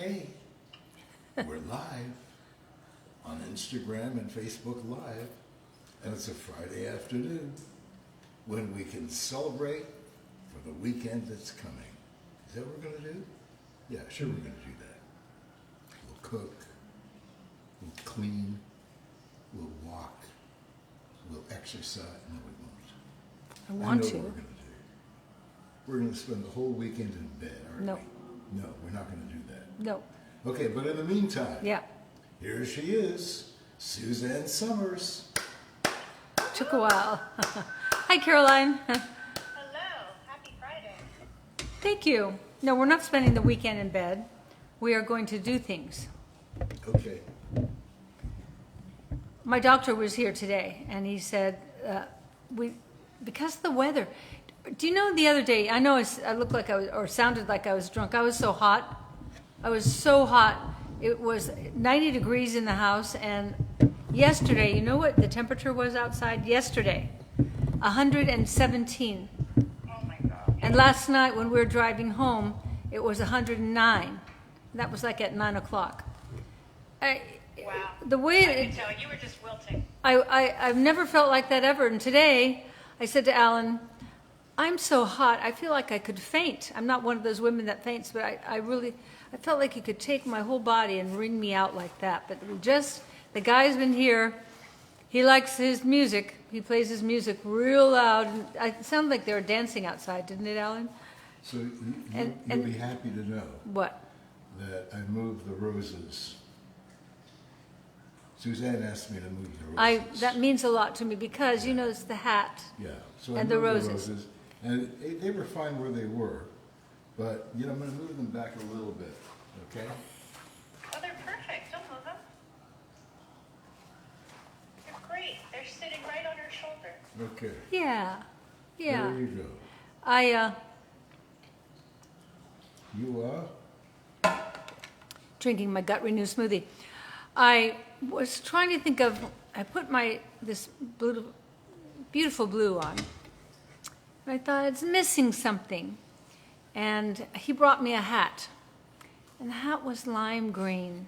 Okay, we're live on Instagram and Facebook Live, and it's a Friday afternoon when we can celebrate for the weekend that's coming. Is that what we're going to do? Yeah, sure we're going to do that. We'll cook, we'll clean, we'll walk, we'll exercise. No, we won't. I want know to. What we're going to do. We're going to spend the whole weekend in bed, aren't No. we? No, we're not going to do that. No. Okay, but in the meantime, Yeah. here she is, Suzanne Somers. Took a while. Hi, Caroline. Hello. Happy Friday. Thank you. No, we're not spending the weekend in bed. We are going to do things. Okay. My doctor was here today, and he said, because of the weather. Do you know the other day, I know I looked like I was, or sounded like I was drunk. I was so hot. I was so hot. It was 90 degrees in the house, and yesterday, you know what the temperature was outside? Yesterday, 117. Oh my God. And last night when we were driving home, it was 109. That was like at 9 o'clock. Wow. The way I can tell you were just wilting. I've never felt like that ever. And today, I said to Alan, I'm so hot, I feel like I could faint. I'm not one of those women that faints, but I felt like you could take my whole body and wring me out like that. But the guy's been here. He likes his music. He plays his music real loud. It sounded like they were dancing outside, didn't it, Alan? So you'll be happy to know What? that I moved the roses. Suzanne asked me to move the roses. That means a lot to me because, you know, it's the hat. Yeah. So I And moved the roses. And they were fine where they were, but you know I'm going to move them back a little bit. Okay. Oh, they're perfect. Don't move them. They're great. They're sitting right on her shoulder. Okay. Yeah. Yeah. There you go. You are. Drinking my gut renew smoothie. I was trying to think of, I put this beautiful blue on. And I thought it's missing something. And he brought me a hat. And the hat was lime green.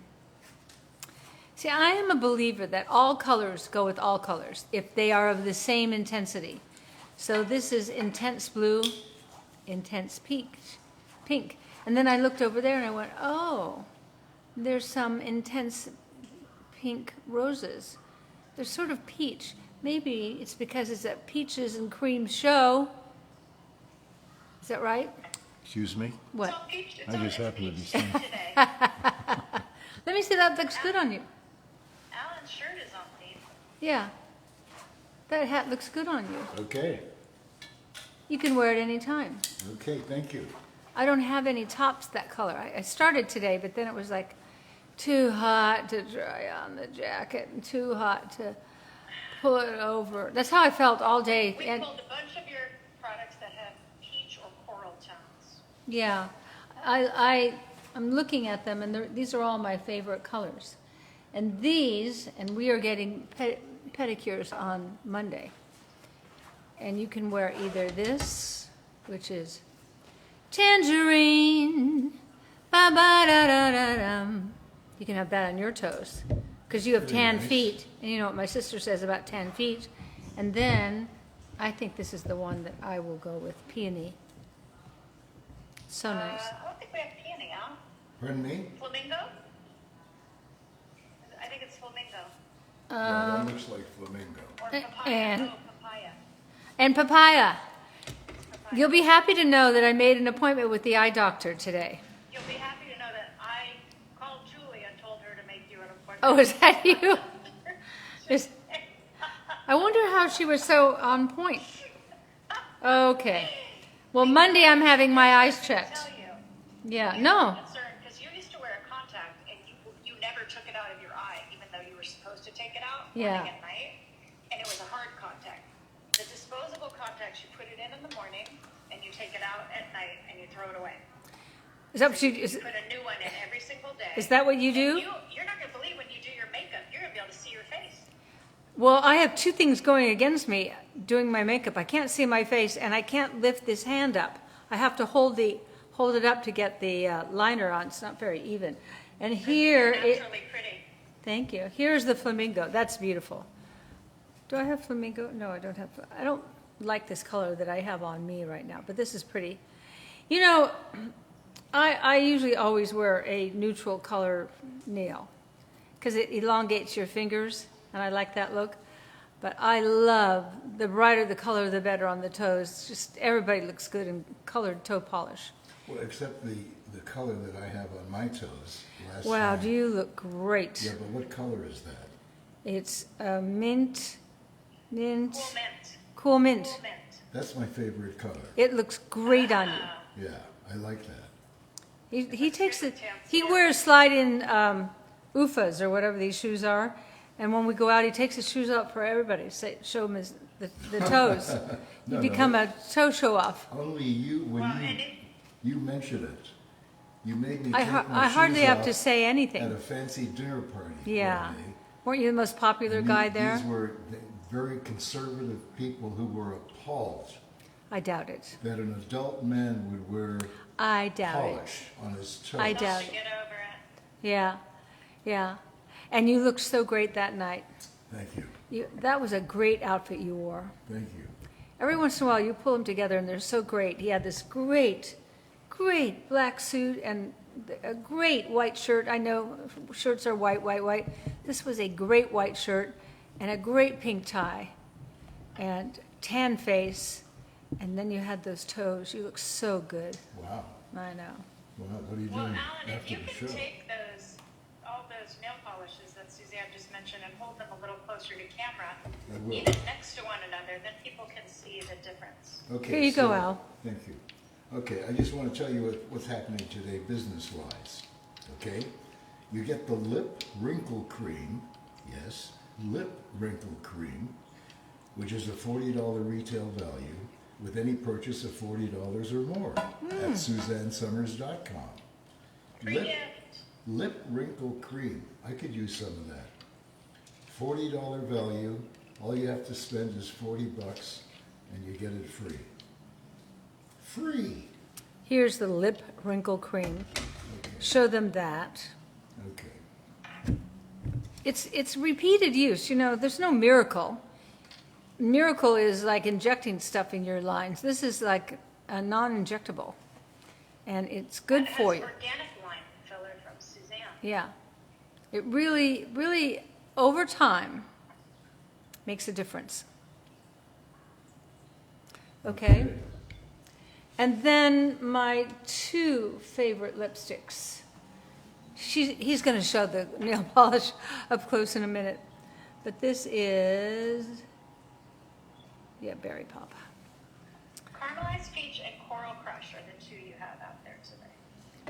See, I am a believer that all colors go with all colors if they are of the same intensity. So this is intense blue, intense pink. And then I looked over there and I went, oh, there's some intense pink roses. They're sort of peach. Maybe it's because it's a peaches and cream show. Is that right? Excuse me. What? It's all peach. It's I all just it's happen to be peach saying. today. Let me see, that looks good on you. Alan's shirt is on peach. Yeah. That hat looks good on you. Okay. You can wear it any time. Okay. Thank you. I don't have any tops that color. I started today, but then it was like too hot to dry on the jacket and too hot to pull it over. That's how I felt all day. We And pulled a bunch of your products that have peach or coral tones. yeah, I'm looking at them, and these are all my favorite colors. And we are getting pedicures on Monday. And you can wear either this, which is tangerine, ba-ba-da-da-da-dum. You can have that on your toes, because you have Very tan nice. feet. And you know what my sister says about tan feet. And then, I think this is the one that I will go with, peony. So nice. I don't think we have peony, huh? Pardon me. Flamingo? I think it's flamingo. Yeah, that looks like flamingo. Or A- papaya. and- Oh, papaya. And papaya. You'll be happy to know that I made an appointment with the eye doctor today. You'll be happy to know that I called Julie and told her to make you an appointment. Oh, is that you? I wonder how she was so on point. Okay. Well, Monday I'm having my eyes checked. Tell you. Yeah, You're no. concerned because you used to wear a contact and you never took it out of your eye, even though you were supposed to take it out Yeah. morning and night, and it was a hard contact. The disposable contacts, you put it in the morning, and you take it out at night, and you throw it away. Is that what You you, put a new one in every single day. is that what you And do? You're not going to believe when you do your makeup. You're going to be able to see your face. Well, I have two things going against me doing my makeup. I can't see my face, and I can't lift this hand up. I have to hold hold it up to get the liner on. It's not very even. And here, Naturally pretty. thank you. Here's the flamingo. That's beautiful. Do I have flamingo? No, I don't have. I don't like this color that I have on me right now, but this is pretty. You know, I usually always wear a neutral color nail because it elongates your fingers, and I like that look. But I love the brighter the color, the better on the toes. Just everybody looks good in colored toe polish. Well, except the color that I have on my toes. Wow, time. do you look great? Yeah, but what color is that? It's mint, mint, Cool mint. cool mint. Cool mint. That's my favorite color. It looks great on you. Yeah, I like that. He takes it. chance, He yeah. wears slide-in UFAs or whatever these shoes are, and when we go out, he takes his shoes out for everybody. Show him the toes. No, You become a toe show off. Only you, when Well, and it- you mention it, you made me I take my I hardly shoes have off to say at anything. a fancy dinner party. Yeah. one day. Weren't you the most popular And guy there? These were very conservative people who were appalled I doubt it. that an adult man would wear I doubt it. polish on his toes. I Don't doubt it. Get over it. Yeah, yeah. And you looked so great that night. Thank you. That was a great outfit you wore. Thank you. Every once in a while, you pull them together, and they're so great. He had this great, great black suit and a great white shirt. I know shirts are white, white, white. This was a great white shirt and a great pink tie and tan face. And then you had those toes. You look so good. Wow. I know. Well, what are you Well, doing Alan, if after you the can show? take all those nail polishes that Suzanne just mentioned and hold them a little closer to camera, I will. even next to one another, then people can see the difference. Okay, Here you go, so- Al. Thank you. Okay, I just want to tell you what's happening today business-wise. Okay? You get the lip wrinkle cream, yes, lip wrinkle cream, which is a $40 retail value with any purchase of $40 or more at SuzanneSomers.com. Free gift. Lip wrinkle cream. I could use some of that. $40 value. All you have to spend is $40 and you get it free. Free. Here's the lip wrinkle cream. Show them that. Okay. It's repeated use. You know, there's no miracle. Miracle is like injecting stuff in your lines. This is like a non-injectable, and it's good It has for you. organic line filler from Suzanne. Yeah, it really, really over time makes a difference. Okay, and then my two favorite lipsticks. He's going to show the nail polish up close in a minute, but this is. Yeah, Berry Pop. Caramelized Peach and Coral Crush are the two you have out there today.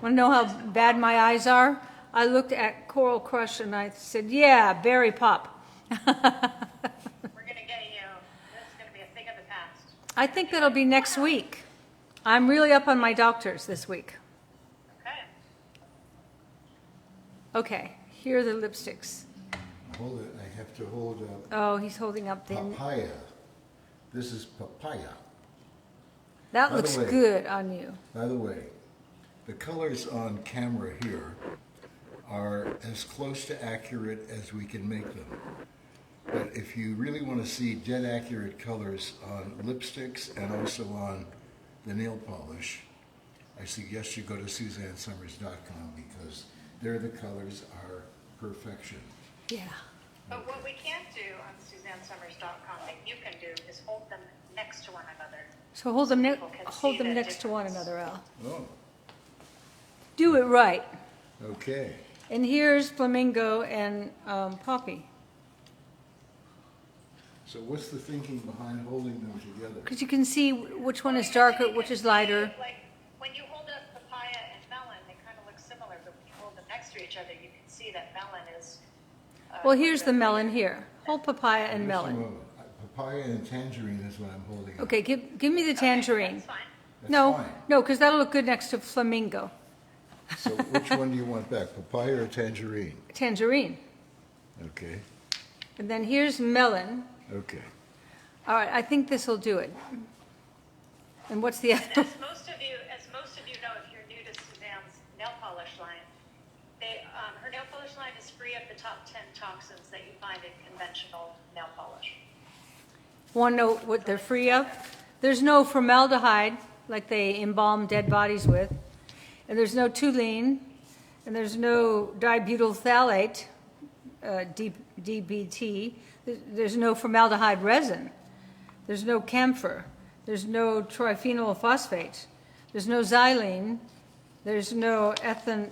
Want to know how bad my eyes are? I looked at Coral Crush and I said, yeah, Berry Pop. We're going to get you. That's going to be a thing of the past. I think that'll be next week. I'm really up on my doctors this week. Okay. Okay, here are the lipsticks. Hold it. I have to hold up Oh, he's holding up the. papaya. This is papaya. That By the looks way- good on you. By the way, the colors on camera here are as close to accurate as we can make them. But if you really want to see dead accurate colors on lipsticks and also on the nail polish, I suggest you go to SuzanneSomers.com because there the colors are perfection. Yeah. But what we can't do on SuzanneSomers.com that you can do is hold them next to one another. So hold them, people can hold see them the next to one difference. another, Al. Oh, Do it right. okay. And here's Flamingo and Poppy. So what's the thinking behind holding them together? Because you can see which one is darker, which is lighter. Like when you hold up papaya and melon, they kind of look similar, but when you hold them next to each other, you can see that melon is. Well, here's the melon here. Hold papaya and Just a melon. moment. Papaya and tangerine is what I'm holding. up. Okay, give me the tangerine. That's fine. That's No, fine. no, because that'll look good next to flamingo. So which one do you want back, papaya or tangerine? Tangerine. Okay, And then here's melon. okay. All right, I think this will do it. And what's the other? As most of you know, if you're formaldehyde is free of the top 10 toxins that you find in conventional nail polish. Want to know what they're free of? There's no formaldehyde, like they embalm dead bodies with, and there's no toluene, and there's no dibutyl phthalate, DBT. There's no formaldehyde resin. There's no camphor. There's no triphenyl phosphate. There's no xylene. There's no ethanol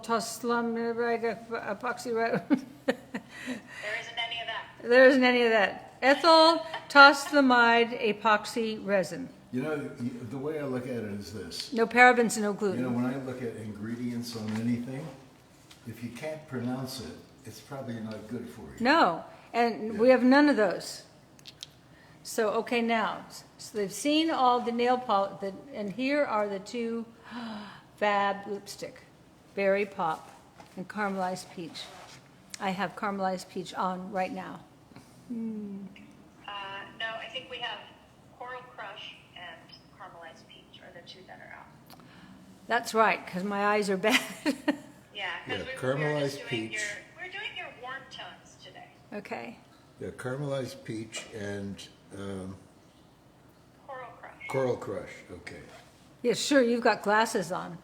tosylumide epoxy. There isn't any of that. There isn't any of that. Ethyl tosylumide epoxy resin. You know, the way I look at it is this. No parabens and no You gluten. know, when I look at ingredients on anything, if you can't pronounce it, it's probably not good for you. No, and we have none of those. So, okay, now, so they've seen all the nail polish, and here are the two Fab lipstick, Berry Pop and Caramelized Peach. I have Caramelized Peach on right now. No, I think we have Coral Crush and Caramelized Peach are the two that are out. That's right, because my eyes are bad. Yeah, because Yeah, we're caramelized just doing peach. we're doing your warm tones today. Okay. Yeah, caramelized peach and Coral Crush. coral crush. Okay. Yeah, sure, you've got glasses on.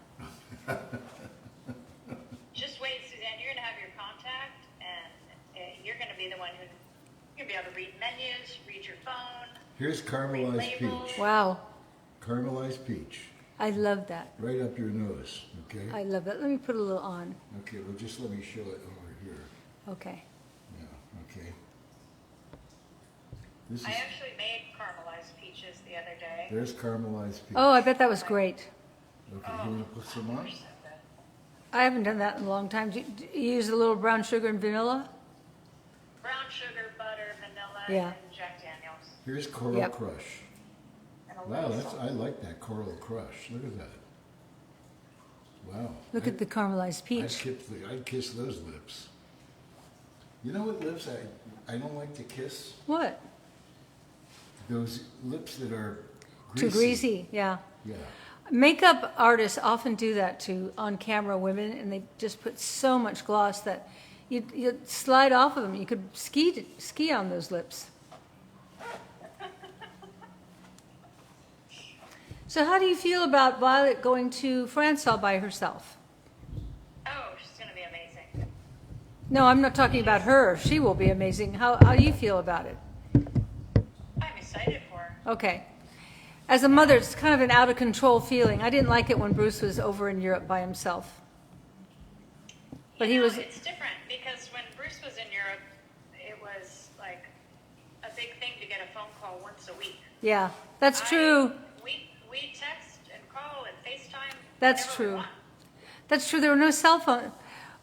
Just wait, Suzanne. You're going to have your contact, and you're going to be the one who you're going to be able to read menus, read your phone. Here's caramelized Read labels. peach. Wow, Caramelized peach. I love that. Right up your nose. Okay. I love that. Let me put a little on. Okay. Well, just let me show it over here. Okay. Yeah. Okay. This is. I actually made caramelized peaches the other day. There's caramelized peach. Oh, I bet that was great. Okay. You want to put some on? I haven't done that in a long time. Do you use a little brown sugar and vanilla? Brown sugar, butter, vanilla, Yeah. and Jack Daniels. Here's coral Yep. crush. And a Wow, little that's salt. I like that coral crush. Look at that. Wow. Look at the caramelized peach. I'd kiss those lips. You know what lips I don't like to kiss? What? Those lips that are greasy. Too greasy, yeah. Yeah. Makeup artists often do that to on-camera women, and they just put so much gloss that you slide off of them. You could ski on those lips. So how do you feel about Violet going to France all by herself? Oh, she's going to be amazing. No, I'm not talking about her. She will be amazing. How do you feel about it? I'm excited for her. Okay. As a mother, it's kind of an out-of-control feeling. I didn't like it when Bruce was over in Europe by himself. But You he know, was... It's different because when Bruce was in Europe, it was like a big thing to get a phone call once a week. Yeah, that's true. We text and call and FaceTime. That's whenever we true. want. That's true. There were no cell phones.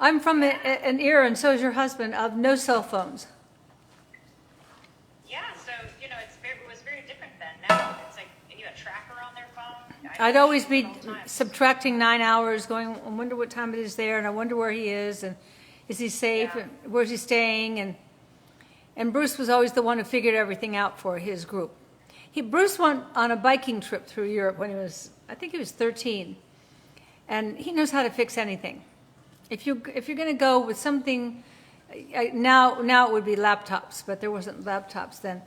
I'm from an era, and so is your husband, of no cell phones. Yeah, so you know, it was very different then. Now it's like you have a tracker on their phone. I'd always be all the time. subtracting 9 hours, going, I wonder what time it is there, and I wonder where he is, and is he safe, Yeah. and where's he staying, and Bruce was always the one who figured everything out for his group. Bruce went on a biking trip through Europe when I think he was 13, and he knows how to fix anything. If you're going to go with something, now it would be laptops, but there wasn't laptops then.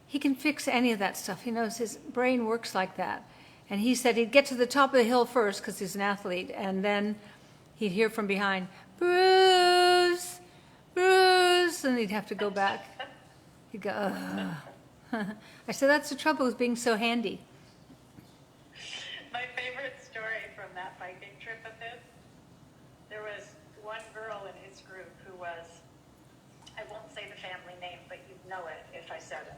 He can fix any of that stuff. He knows his brain works like that. And he said he'd get to the top of the hill first because he's an athlete, and then he'd hear from behind, Bruce, Bruce, and he'd have to go back. He'd go, ugh. I said, that's the trouble with being so handy. My favorite story from that biking trip of his, there was one girl in his group who was, I won't say the family name, but you'd know it if I said it,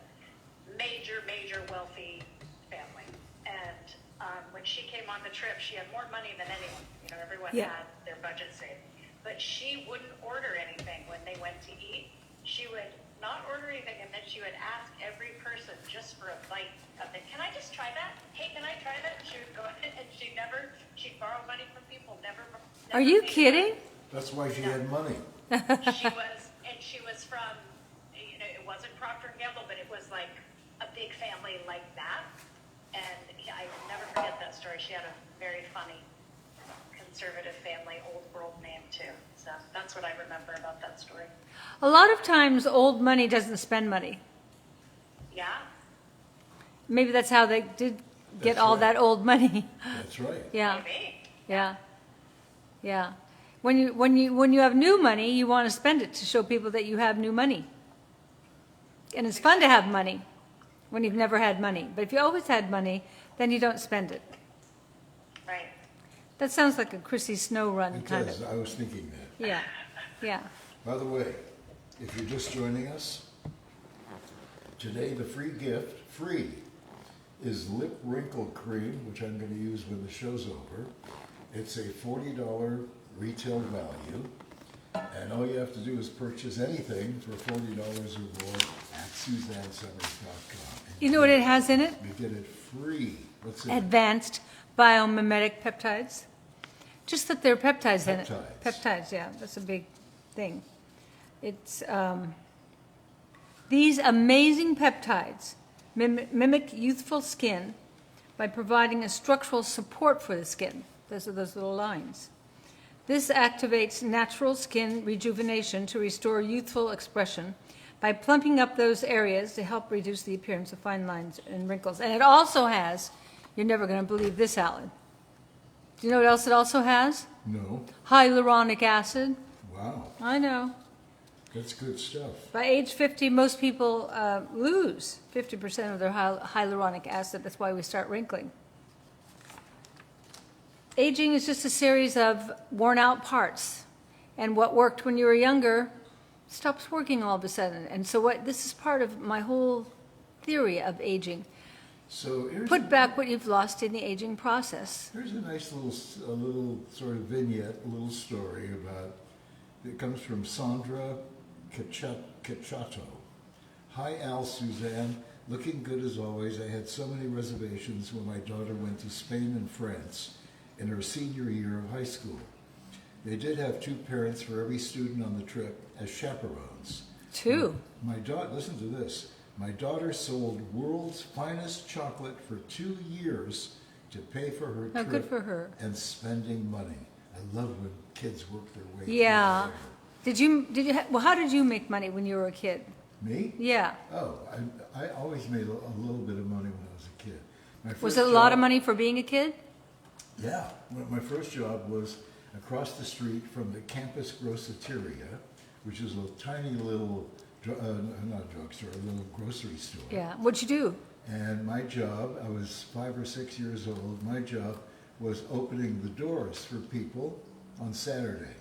major wealthy family. And when she came on the trip, she had more money than anyone. You know, everyone Yeah. had their budget saved. But she wouldn't order anything when they went to eat. She would not order anything, and then she would ask every person just for a bite of it. Can I just try that? Hey, can I try that? She would go and she'd borrow money from people, never Are you paid kidding? That's why she had money. She was from, you know, it wasn't Procter & Gamble, but it was like a big family like that. And I will never forget that story. She had a very funny conservative family, old world name too. So That's what I remember about that story. A lot of times, old money doesn't spend money. Yeah? Maybe that's how they did get That's all right. that old money. That's right. Yeah, Maybe. yeah, yeah. When you have new money, you want to spend it to show people that you have new money. And it's fun to have money when you've never had money. But if you always had money, then you don't spend it. Right. That sounds like a Chrissy Snow run It kind does. of. I was thinking that. Yeah, yeah. By the way, if you're just joining us, today the free, is lip wrinkle cream, which I'm going to use when the show's over. It's a $40 retail value, and all you have to do is purchase anything for $40 or more at SuzanneSomers.com. You know what it has in it? You get it free. What's in it? Advanced biomimetic peptides. Just that there are peptides in it. Peptides. Peptides, yeah, that's a big thing. It's these amazing peptides mimic youthful skin by providing a structural support for the skin. Those are those little lines. This activates natural skin rejuvenation to restore youthful expression by plumping up those areas to help reduce the appearance of fine lines and wrinkles. And it also has, you're never going to believe this, Alan. Do you know what else it also has? No. Hyaluronic acid. Wow. I know. That's good stuff. By age 50, most people lose 50% of their hyaluronic acid. That's why we start wrinkling. Aging is just a series of worn-out parts. And what worked when you were younger stops working all of a sudden. And so this is part of my whole theory of aging. So here's Put back what you've lost in the aging process. Here's a nice little sort of vignette, a little story about. It comes from Sandra Cacciato. Hi, Al, Suzanne. Looking good as always. I had so many reservations when my daughter went to Spain and France in her senior year of high school. They did have 2 parents for every student on the trip as chaperones. 2? My daughter, listen to this. My daughter sold world's finest chocolate for 2 years to pay for her Oh, trip good for her. and spending money. I love when kids work their way. Yeah. through Well, how did you make money when you were a kid? Me? Yeah. Oh, I always made a little bit of money when I was a kid. My Was first it a lot of job- money for being a kid? Yeah. My first job was across the street from the campus groceteria, which is a tiny little, not a drugstore, a little grocery store. Yeah. What'd you do? And my job, I was 5 or 6 years old, my job was opening the doors for people on Saturday.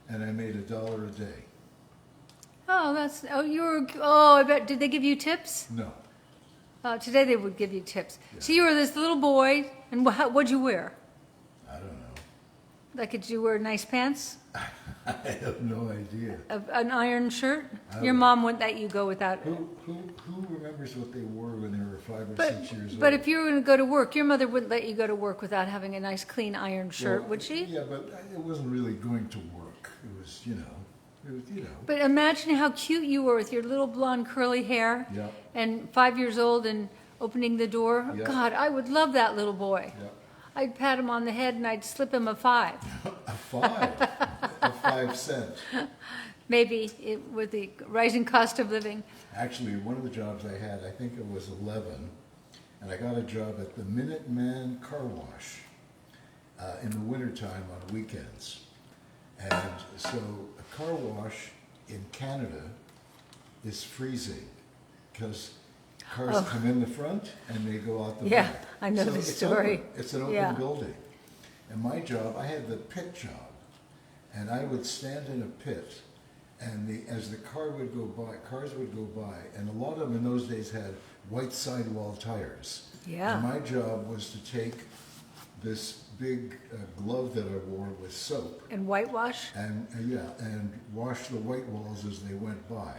And I made $1 a day. I bet, did they give you tips? No. Today they would give you tips. Yeah. So you were this little boy, and what'd you wear? I don't know. Like, did you wear nice pants? I have no idea. An iron shirt? I Your would- mom wouldn't let you go without it. Who remembers what they wore when they were 5 or But, 6 years old? but if you were going to go to work, your mother wouldn't let you go to work without having a nice clean iron shirt, Well, would she? Yeah, but it wasn't really going to work. It was, But imagine how cute you were with your little blonde curly hair Yeah. and 5 years old and opening the door. Yeah. God, I would love that little boy. Yeah. I'd pat him on the head and I'd slip him a 5. A 5, a 5 cent. Maybe with the rising cost of living. Actually, one of the jobs I had, I think it was 11, and I got a job at the Minuteman Car Wash in the wintertime on weekends. And so a car wash in Canada is freezing because cars come in the front and they go out the Yeah, back. I know So the it's story. open. It's an open Yeah. building. And my job, I had the pit job. And I would stand in a pit, and as the cars would go by, and a lot of them in those days had white sidewall tires. Yeah. And my job was to take this big glove that I wore with soap And whitewash? and wash the white walls as they went by.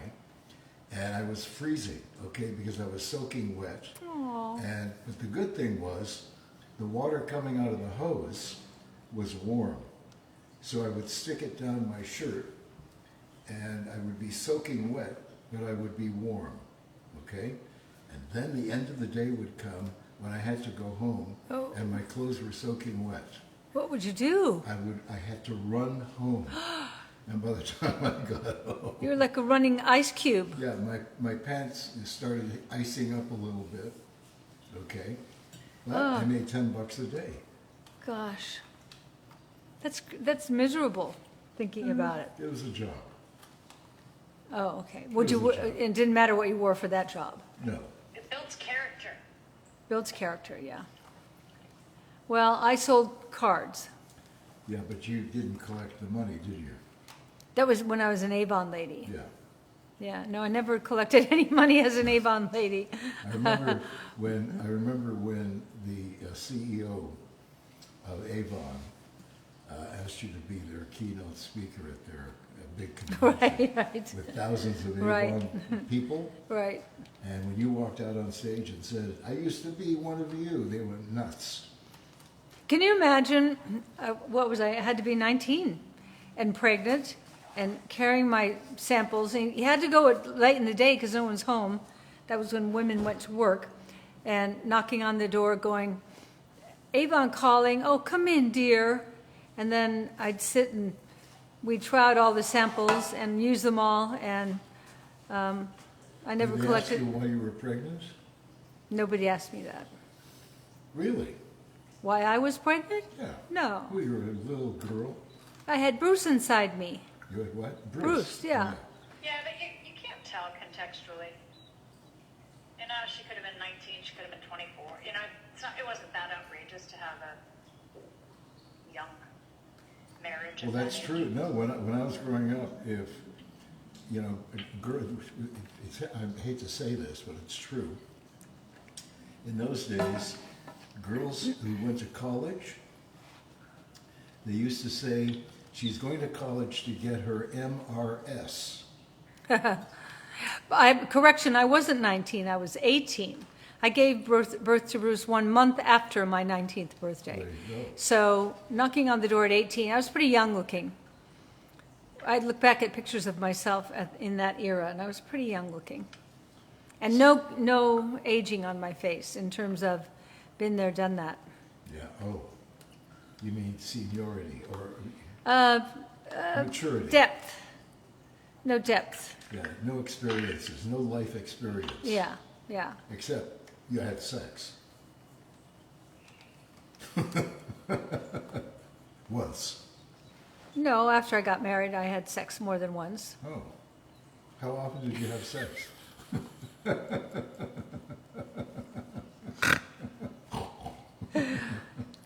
And I was freezing, okay, because I was soaking wet. Aww. But the good thing was, the water coming out of the hose was warm. So I would stick it down my shirt, and I would be soaking wet, but I would be warm, okay? And then the end of the day would come when I had to go home, and my clothes were soaking wet. What would you do? I had to run home. And by the time I got home, You're like a running ice cube. yeah, my pants started icing up a little bit. Okay. But I made $10 a day. Gosh. That's miserable thinking about it. It was a job. Oh, okay. was a job. It didn't matter what you wore for that job. No. It builds character. Builds character, yeah. Well, I sold cards. Yeah, but you didn't collect the money, did you? That was when I was an Avon lady. Yeah. Yeah, no, I never collected any money as an Avon lady. I remember when the CEO of Avon asked you to be their keynote speaker at their big convention Right. with thousands of Avon Right. people. Right. And when you walked out on stage and said, "I used to be one of you," they went nuts. Can you imagine, what was I had to be 19 and pregnant and carrying my samples. And you had to go late in the day because no one's home. That was when women went to work. And knocking on the door going, "Avon calling, oh, come in, dear." And then I'd sit and we'd try out all the samples and use them all. And I never Did they collected. ask you why you were pregnant? Nobody asked me that. Really? Why I was pregnant? Yeah. No. Well, you were a little girl. I had Bruce inside me. You had what? Bruce, yeah. Yeah, but you can't tell contextually. You know, she could have been 19, she could have been 24. You know, it wasn't that outrageous to have a young marriage. Well, at that's that true. age. No, when I was growing up, if, you know, I hate to say this, but it's true. In those days, girls who went to college, they used to say, "She's going to college to get her MRS." Correction, I wasn't 19, I was 18. I gave birth to Bruce 1 month after my 19th birthday. There you go. So knocking on the door at 18, I was pretty young looking. I look back at pictures of myself in that era, and I was pretty young looking. And no aging on my face in terms of been there, done that. Yeah. Oh, you mean seniority or maturity? Depth. No depth. Yeah. No experiences. No life experience. Yeah, yeah. Except you had sex. Once. No, after I got married, I had sex more than once. Oh. How often did you have sex?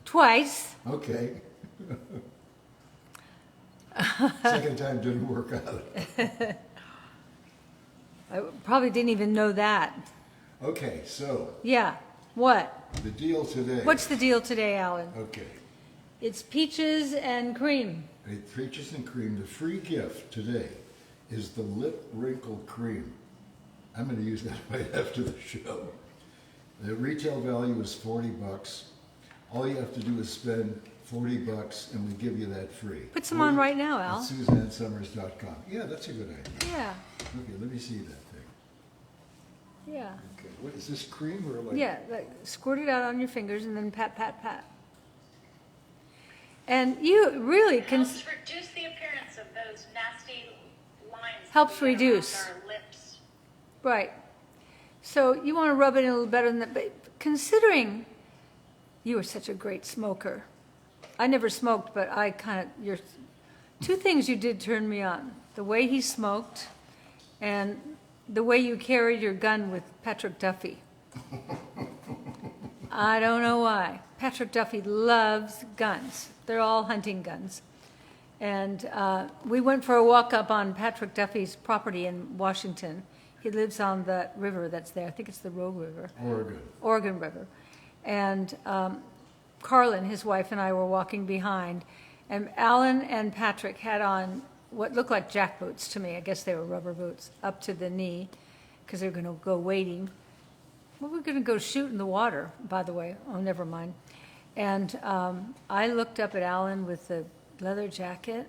Twice. Okay. Second time didn't work out. I probably didn't even know that. Okay, so Yeah. What? the deal today. What's the deal today, Alan? Okay. It's peaches and cream. Peaches and cream. The free gift today is the lip wrinkle cream. I'm going to use that right after the show. The retail value is $40. All you have to do is spend $40 and we give you that free. Put some on right now, At Al. SuzanneSomers.com. Yeah, that's a good idea. Yeah, Okay, let me see that thing. yeah. Okay, what is this, cream or like? Yeah, like, squirt it out on your fingers and then pat, pat, pat. And you really can, Helps reduce the appearance of those nasty lines. that Helps we get reduce. around our lips. right. So you want to rub it in a little better than that. But considering you were such a great smoker, I never smoked, but I kind of, you're, two things you did turn me on. The way he smoked and the way you carried your gun with Patrick Duffy. I don't know why. Patrick Duffy loves guns. They're all hunting guns. And we went for a walk up on Patrick Duffy's property in Washington. He lives on the river that's there. I think it's the Rogue River. Oregon River. And Carlin, his wife, and I were walking behind. And Alan and Patrick had on what looked like jack boots to me. I guess they were rubber boots up to the knee because they were going to go wading. Well, we're going to go shoot in the water, by the way. Oh, never mind. And I looked up at Alan with the leather jacket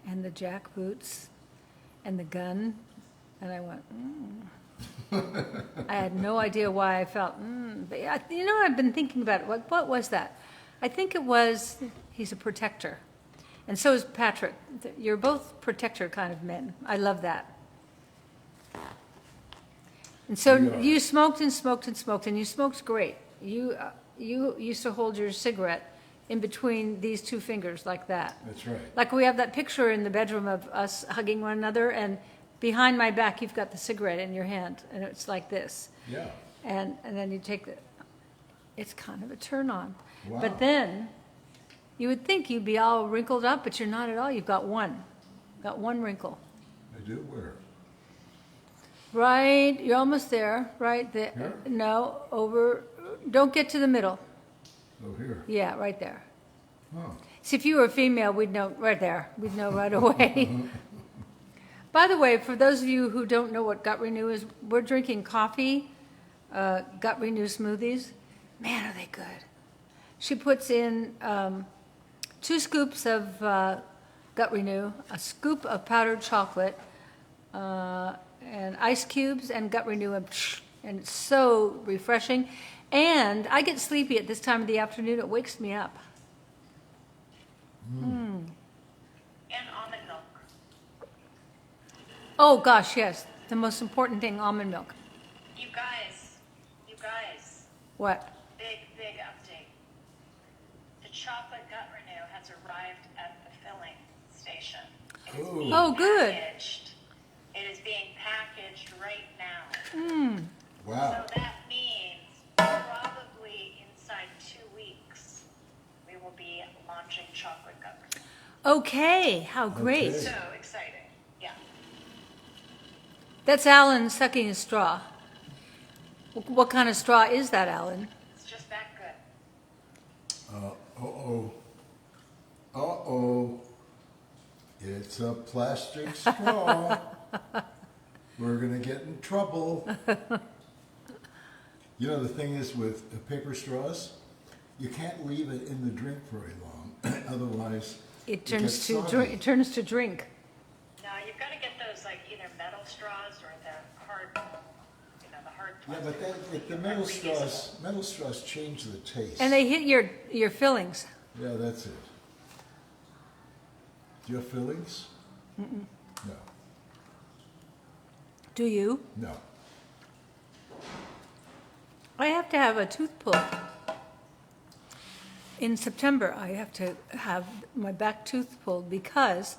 and the jack boots and the gun, and I went, I had no idea why I felt, But I've been thinking about it. What was that? I think it was, he's a protector. And so is Patrick. You're both protector kind of men. I love that. And so We are. you smoked and smoked and smoked, and you smoked great. You used to hold your cigarette in between these two fingers like that. That's right. Like we have that picture in the bedroom of us hugging one another, and behind my back you've got the cigarette in your hand, and it's like this. Yeah. And then you take the, it's kind of a turn on. Wow. But then you would think you'd be all wrinkled up, but you're not at all. You've got one wrinkle. I do wear. Right, you're almost there, right there. Here? No, over, don't get to the middle. Oh, here. Yeah, right there. Oh. See, if you were a female, we'd know right there. We'd know right away. By the way, for those of you who don't know what Gut Renew is, we're drinking coffee, Gut Renew smoothies. Man, are they good. She puts in 2 scoops of Gut Renew, a scoop of powdered chocolate, and ice cubes and Gut Renew, and it's so refreshing. And I get sleepy at this time of the afternoon. It wakes me up. And almond milk. Oh, gosh, yes. The most important thing, almond milk. You guys, What? big update. The chocolate Gut Renew has arrived at the filling station. It is Ooh. being Oh, good. packaged. It is being packaged right now. Wow. So that means probably inside 2 weeks, we will be launching chocolate Gut Renew. Okay, how great. Okay. So exciting. Yeah. That's Alan sucking a straw. What kind of straw is that, Alan? It's just that good. Uh-oh. Uh-oh. It's a plastic straw. We're going to get in trouble. You know, the thing is with paper straws, you can't leave it in the drink very long. Otherwise, It gets turns to soggy. drink. It turns to drink. No, you've got to get those like either metal straws or the hard, the hard Yeah, plastic. but then the metal straws change the taste. And they hit your fillings. Yeah, that's it. Do you have fillings? Mm-mm. No. Do you? No. I have to have a tooth pulled. In September, I have to have my back tooth pulled because,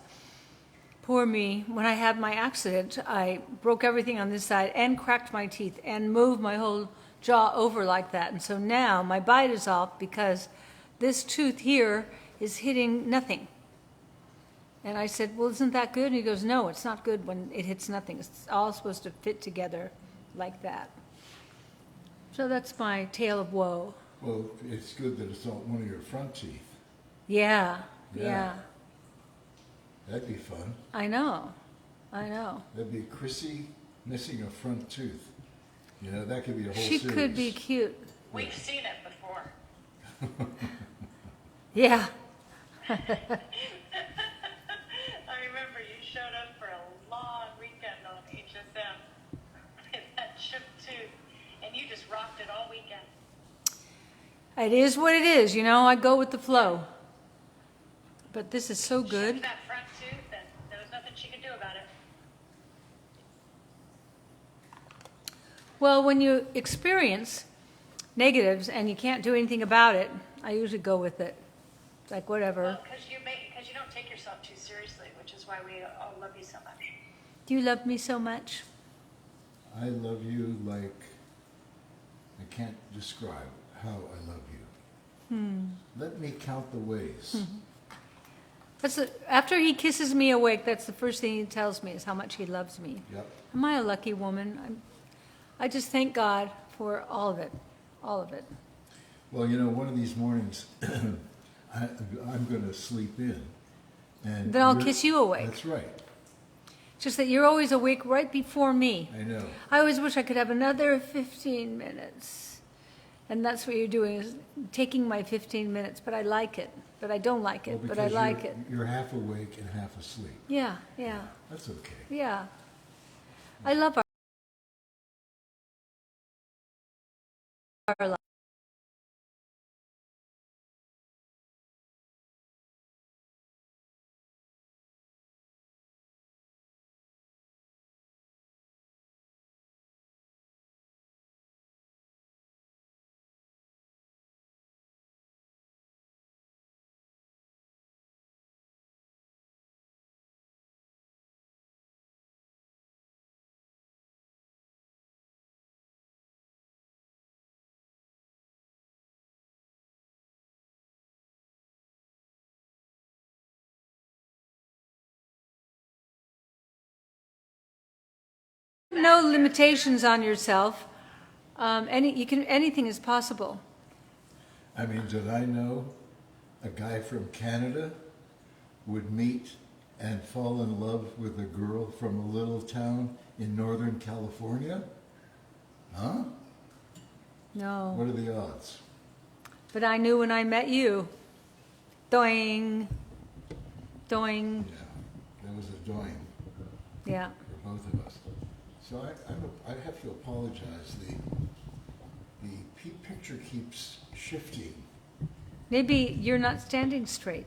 poor me, when I had my accident, I broke everything on this side and cracked my teeth and moved my whole jaw over like that. And so now my bite is off because this tooth here is hitting nothing. And I said, well, isn't that good? And he goes, no, it's not good when it hits nothing. It's all supposed to fit together like that. So that's my tale of woe. Well, it's good that it's not one of your front teeth. Yeah, Yeah. yeah. That'd be fun. I know. That'd be Chrissy missing a front tooth. You know, that could be a whole She series. could be cute. We've seen it before. Yeah. I remember you showed up for a long weekend on HSM with that chipped tooth, and you just rocked it all weekend. It is what it is, I go with the flow. But this is so good. Chipped that front tooth, and there was nothing she could do about it. Well, when you experience negatives and you can't do anything about it, I usually go with it. It's like, whatever. Well, because you don't take yourself too seriously, which is why we all love you so much. Do you love me so much? I love you like I can't describe how I love you. Let me count the ways. After he kisses me awake, that's the first thing he tells me is how much he loves me. Yep. Am I a lucky woman? I just thank God for all of it. All of it. Well, one of these mornings, I'm going to sleep in. And Then I'll you're- kiss you awake. That's right. Just that you're always awake right before me. I know. I always wish I could have another 15 minutes. And that's what you're doing, is taking my 15 minutes. But I like it. But I don't like it. Well, But I because like it. You're half awake and half asleep. Yeah, yeah, That's okay. yeah. I love our life. No limitations on yourself. Anything is possible. I mean, did I know a guy from Canada would meet and fall in love with a girl from a little town in Northern California? Huh? No. What are the odds? But I knew when I met you. Doing. Doing. Yeah, that was a doing Yeah. for both of us. So I have to apologize. The picture keeps shifting. Maybe you're not standing straight.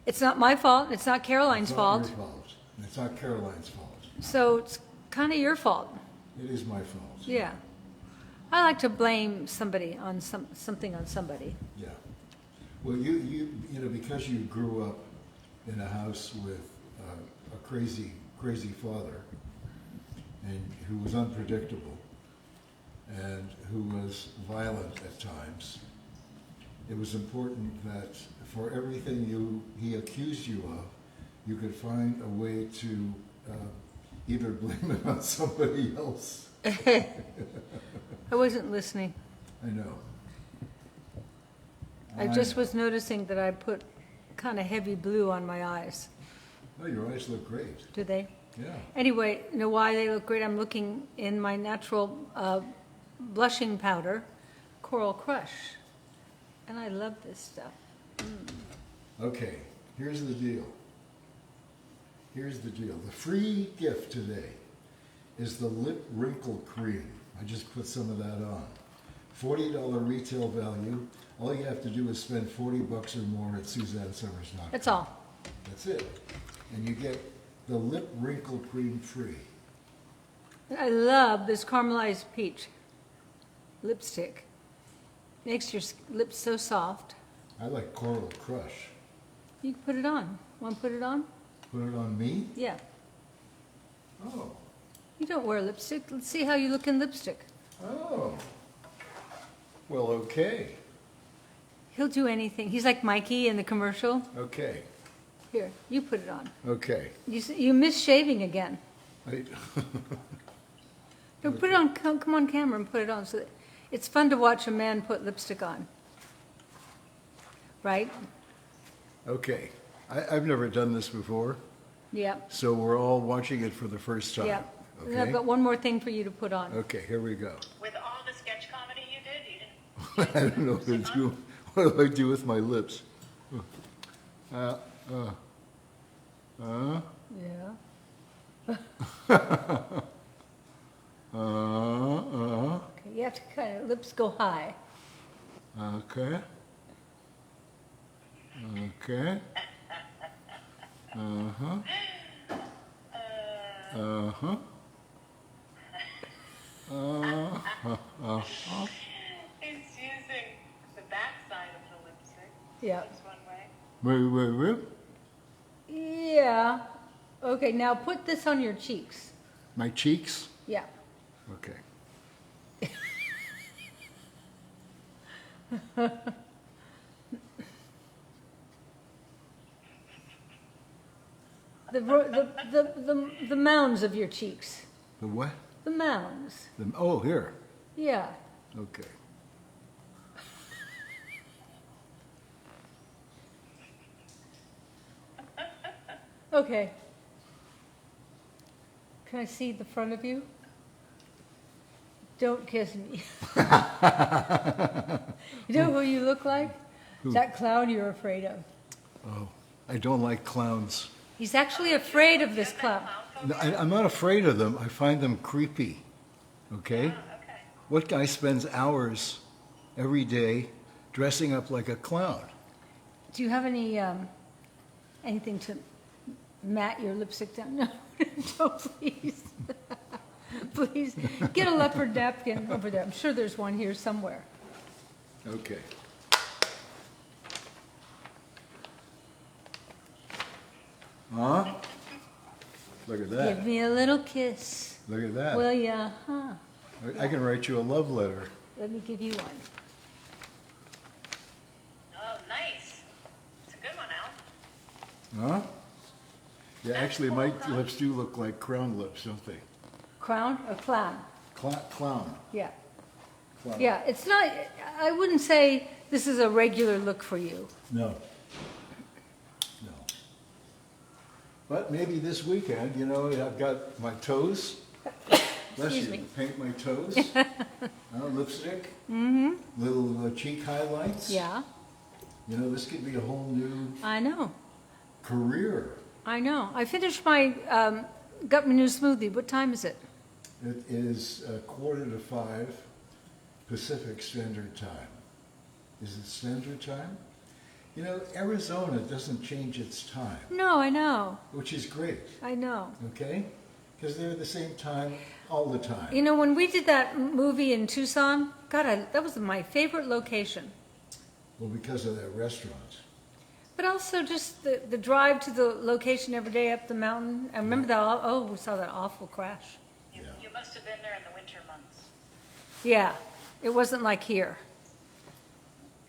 It's not my fault. It's not Caroline's It's not fault. your fault. It's not Caroline's fault. So it's kind of your fault. It is my fault. Yeah. I like to blame somebody on something on somebody. Yeah. Well, you know, because you grew up in a house with a crazy father, and who was unpredictable, and who was violent at times, it was important that for everything he accused you of, you could find a way to either blame it on somebody else. I wasn't listening. I know. I just was noticing that I put kind of heavy blue on my eyes. Oh, your eyes look great. Do they? Yeah. Anyway, you know why they look great? I'm looking in my natural blushing powder, Coral Crush. And I love this stuff. Okay, here's the deal. Here's the deal. The free gift today is the Lip Wrinkle Cream. I just put some of that on. $40 retail value. All you have to do is spend $40 or more at SuzanneSomers.com. That's all. That's it. And you get the Lip Wrinkle Cream free. I love this caramelized peach lipstick. Makes your lips so soft. I like Coral Crush. You can put it on. Want to put it on? Put it on me? Yeah. Oh. You don't wear lipstick. Let's see how you look in lipstick. Oh. Well, okay. He'll do anything. He's like Mikey in the commercial. Okay. Here, you put it on. Okay. You miss shaving again. I, No, put it on. Come on camera and put it on. So that it's fun to watch a man put lipstick on. Right? okay. I've never done this before, Yep. so we're all watching it for the first time. Yep. And Okay. I've got one more thing for you to put on. Okay, here we go. With all the sketch comedy you did, you didn't. I don't know what to do. What do I do with my lips? Yeah. Okay, you have to kind of lips go high. Okay. Okay. Uh-huh. Uh-huh. He's using the back side of the lipstick. Yeah. That's one way. Wait. Yeah. Okay, now put this on your cheeks. My cheeks? Yeah. Okay. The mounds of your cheeks. The what? The mounds. Oh, here. Yeah. Okay. Okay. Can I see the front of you? Don't kiss me. You know who you look like? That clown you're afraid of. Oh, I don't like clowns. He's actually afraid of this clown. No, I'm not afraid of them. I find them creepy. Okay? Okay. What guy spends hours every day dressing up like a clown? Do you have any anything to matte your lipstick down? No, no, please. Please, get a leopard napkin over there. I'm sure there's one here somewhere. Okay. Huh? Look at Give that. me a little kiss. Look at that. Will ya? Huh? I can write you a love letter. Let me give you one. Oh, nice. It's a good one, Al. Huh? Yeah, actually, my lips do look like crown lips, don't they? Crown or clown? Clown. Yeah. Clown. Yeah, it's not, I wouldn't say this is a regular look for you. No. No. But maybe this weekend, you know, I've got my toes. Bless Excuse you. me. Paint my toes. Lipstick. Mm-hmm. Little cheek highlights. Yeah, You know, this could be a whole new I know. career. I know. I finished my gut renew smoothie. What time is it? It is 4:45 Pacific Standard Time. Is it Standard Time? You know, Arizona doesn't change its time, No, I know. which is great, I know. okay? Because they're the same time all the time. You know, when we did that movie in Tucson, God, that was my favorite location. Well, because of that restaurant. But also just the drive to the location every day up the mountain. I remember that, oh, we saw that awful crash. You must have been there in the winter months. Yeah, it wasn't like here.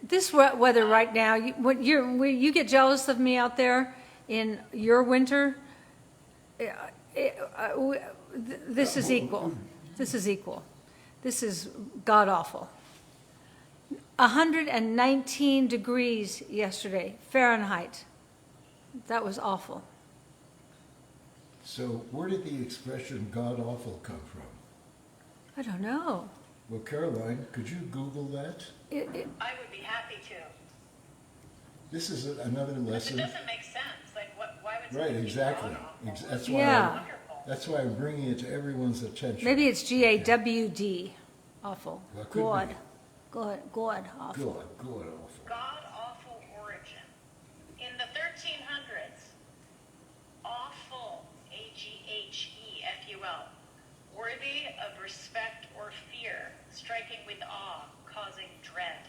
This weather right now, when you get jealous of me out there in your winter, this is equal. This is equal. This is god awful. 119 degrees yesterday, Fahrenheit. That was awful. So where did the expression God awful come from? I don't know. Well, Caroline, could you Google that? I would be happy to. This is another It lesson. doesn't make sense. Like, why would Right, something be exactly. God-awful? That's why. Yeah. Wonderful. That's why I'm bringing it to everyone's attention. Maybe it's GAWD. Awful. Well, it could God. be. God. Awful. Good, awful. God-awful origin. In the 1300s, awful, A-G-H-E-F-U-L, worthy of respect or fear, striking with awe, causing dread.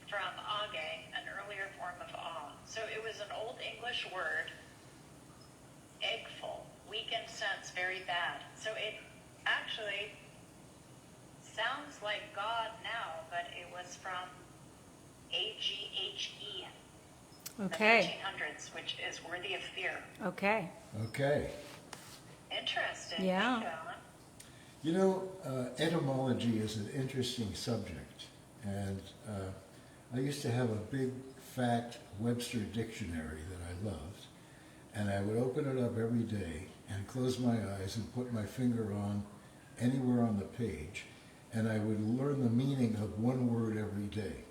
From age, an earlier form of awe. So it was an Old English word, eggful, weak in sense, very bad. So it actually sounds like God now, but it was from A-G-H-E, Okay. the 1300s, which is worthy of fear. Okay. Okay. Interesting. Yeah. Thank you, Alan. You know, etymology is an interesting subject, and I used to have a big, fat Webster dictionary that I loved, and I would open it up every day and close my eyes and put my finger on anywhere on the page, and I would learn the meaning of one word every day.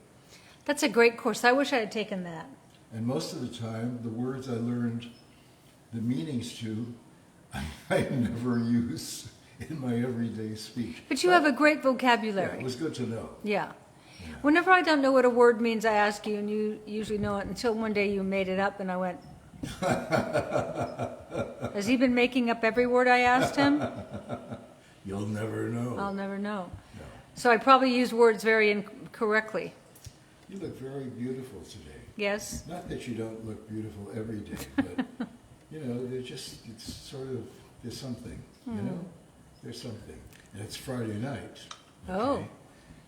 That's a great course. I wish I had taken that. And most of the time, the words I learned the meanings to, I never use in my everyday speech. But you have a great Yeah, vocabulary. it was good to know. Yeah. Whenever I don't know what a word means, I ask you, and you usually know it until one day you made it up, and I went, has he been making up every word I asked him? You'll never know. I'll never know. No. So I probably use words very incorrectly. You look very beautiful today. Yes? Not that you don't look beautiful every day, but, you know, it's sort of, there's something, you know? There's something. And it's Friday night. Oh.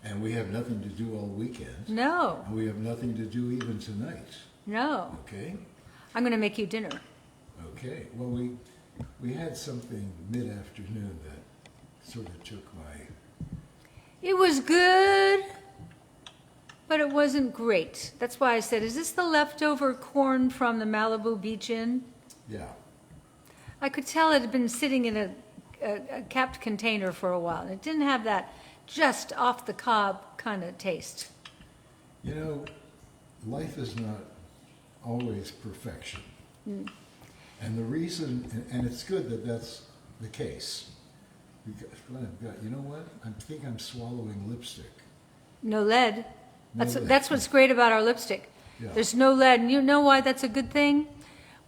And we have nothing to do all weekend. No. And we have nothing to do even tonight. No. Okay? I'm going to make you dinner. Okay. Well, we had something mid-afternoon that sort of took my... It was good, but it wasn't great. That's why I said, is this the leftover corn from the Malibu Beach Inn? Yeah. I could tell it had been sitting in a capped container for a while. And it didn't have that just off the cob kind of taste. You know, life is not always perfection. And the reason, and it's good that that's the case. Because what I've got, you know what? I think I'm swallowing lipstick. No lead. No That's, lead. that's what's great about our lipstick. Yeah. There's no lead. And you know why that's a good thing?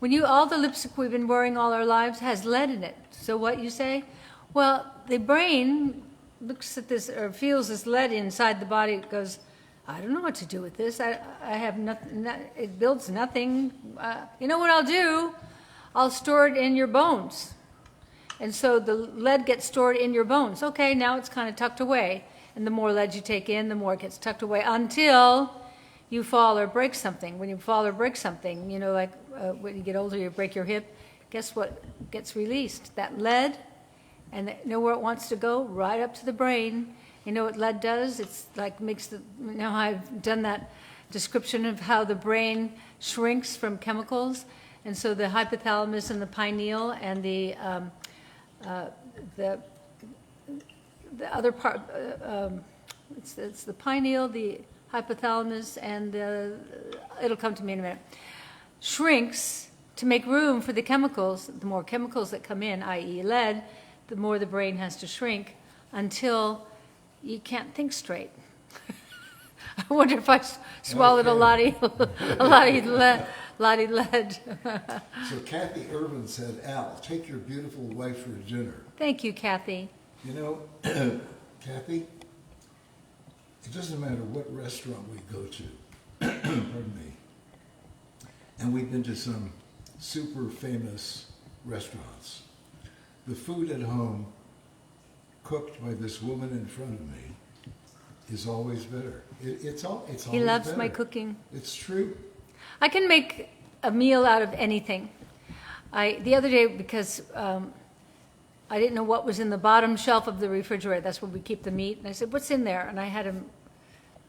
All the lipstick we've been wearing all our lives has lead in it. So what you say? Well, the brain looks at this or feels this lead inside the body. It goes, I don't know what to do with this. I have nothing. It builds nothing. You know what I'll do? I'll store it in your bones. And so the lead gets stored in your bones. Okay, now it's kind of tucked away. And the more lead you take in, the more it gets tucked away until you fall or break something. When you fall or break something, you know, like when you get older, you break your hip, guess what gets released? That lead, and you know where it wants to go? Right up to the brain. You know what lead does? It's like makes the, you know, I've done that description of how the brain shrinks from chemicals. And so the hypothalamus and the pineal and the other part, it's the pineal, the hypothalamus, and it'll come to me in a minute, shrinks to make room for the chemicals. The more chemicals that come in, i.e. lead, the more the brain has to shrink until you can't think straight. I wonder if I swallowed a lot of lead. So Kathy Irvin said, Al, take your beautiful wife for dinner. Thank you, Kathy. You know, Kathy, it doesn't matter what restaurant we go to, pardon me, and we've been to some super famous restaurants. The food at home, cooked by this woman in front of me, is always better. It's always He loves better. my cooking. It's true. I can make a meal out of anything. The other day, because I didn't know what was in the bottom shelf of the refrigerator, that's where we keep the meat, and I said, what's in there? And I had him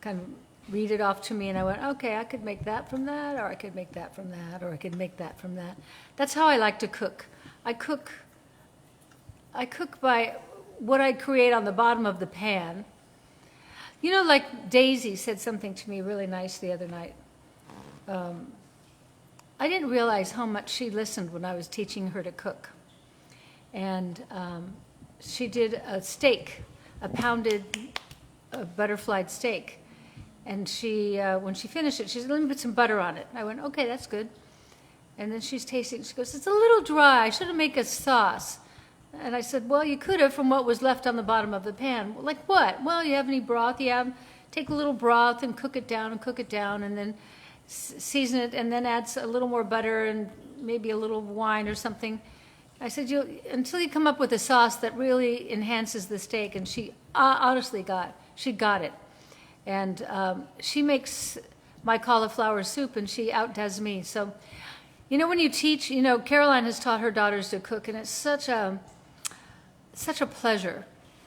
kind of read it off to me, and I went, okay, I could make that from that, or I could make that from that, or I could make that from that. That's how I like to cook. I cook by what I create on the bottom of the pan. You know, like Daisy said something to me really nice the other night. I didn't realize how much she listened when I was teaching her to cook. And she did a steak, a pounded butterflied steak. And she, when she finished it, she said, let me put some butter on it. I went, okay, that's good. And then she's tasting, she goes, it's a little dry, I should have made a sauce. And I said, well, you could have from what was left on the bottom of the pan. Well, like what? Well, you have any broth? Yeah, take a little broth and cook it down, and then season it, and then add a little more butter and maybe a little wine or something. I said, until you come up with a sauce that really enhances the steak. And she honestly got it. And she makes my cauliflower soup, and she outdoes me. So, you know, when you teach, you know, Caroline has taught her daughters to cook, and it's such a pleasure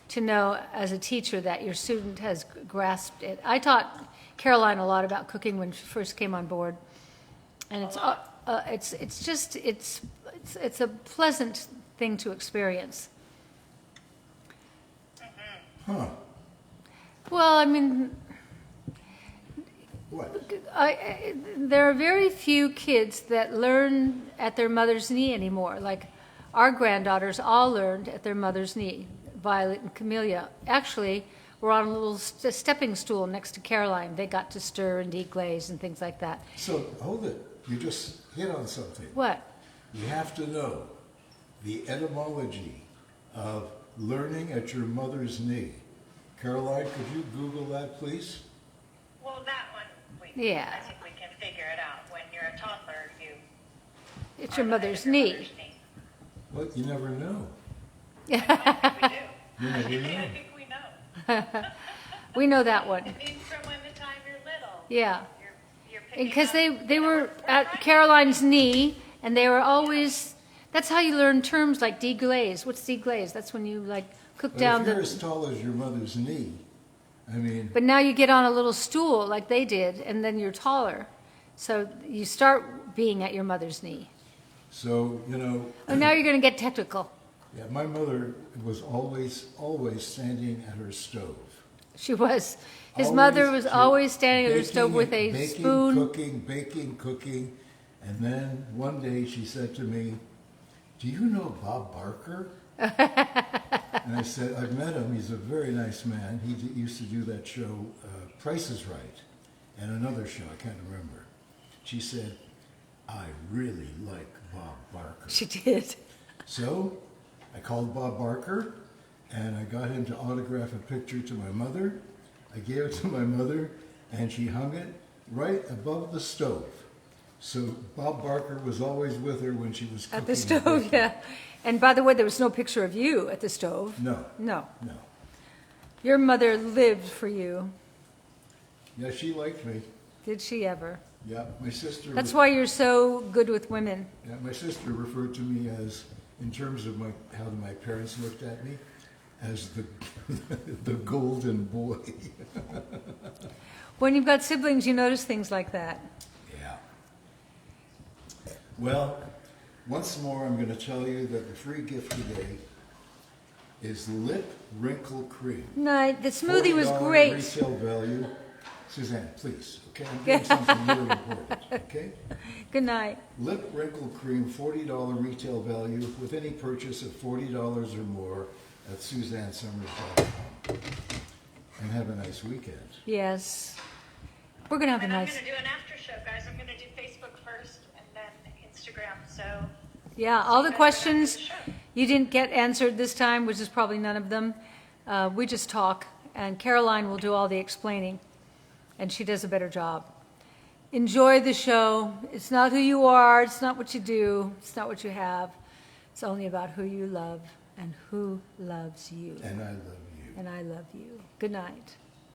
to know as a teacher that your student has grasped it. I taught Caroline a lot about cooking when she first came on board, and it's a pleasant thing to experience. Huh. Well, I mean, What? there are very few kids that learn at their mother's knee anymore. Like our granddaughters all learned at their mother's knee. Violet and Camellia actually were on a little stepping stool next to Caroline. They got to stir and deglaze and things like that. So, hold it. You just hit on something. What? You have to know the etymology of learning at your mother's knee. Caroline, could you Google that, please? Well, that one, I think we can figure it out. When you're a toddler, It's your mother's knee. Well, you never know. I think we do. You never know. I think we know. We know that one. It means from when the time you're little. Yeah. You're picking Because up, they were we're at right. Caroline's knee, and they were always, that's how you learn terms like deglaze. What's deglaze? That's when you like cook But down if you're the, as tall as your mother's knee, I mean, but now you get on a little stool like they did, and then you're taller. So you start being at your mother's knee. so, you know, Oh, now you're going to get technical. yeah, my mother was always standing at her stove. She was. His mother was always standing at her stove with a baking, spoon. Cooking. And then one day she said to me, do you know Bob Barker? And I said, I've met him. He's a very nice man. He used to do that show, Price is Right, and another show, I can't remember. She said, I really like Bob Barker. She did. So I called Bob Barker, and I got him to autograph a picture to my mother. I gave it to my mother, and she hung it right above the stove. So Bob Barker was always with her when she was cooking. At the stove, yeah. And by the way, there was no picture of you at the stove. No, No. no. Your mother lived for you. Yeah, she liked me. Did she ever? Yeah, my sister. That's why you're so good with women. Yeah, my sister referred to me as, in terms of how my parents looked at me, as the the golden boy. When you've got siblings, you notice things like that. Yeah. Well, once more, I'm going to tell you that the free gift today is lip wrinkle cream. No, the smoothie was $40 great. Retail value. Suzanne, please. Okay, I'm doing something really important. Okay. Good night. Lip wrinkle cream, $40 retail value with any purchase of $40 or more at SuzanneSomers.com. And have a nice weekend. Yes. We're going to have a And I'm nice... going to do an after show, guys. I'm going to do Facebook first and then Instagram. So Yeah, all the See you guys questions after the show. you didn't get answered this time, which is probably none of them. We just talk, and Caroline will do all the explaining, and she does a better job. Enjoy the show. It's not who you are. It's not what you do. It's not what you have. It's only about who you love and who loves you. And I love you. And I love you. Good night.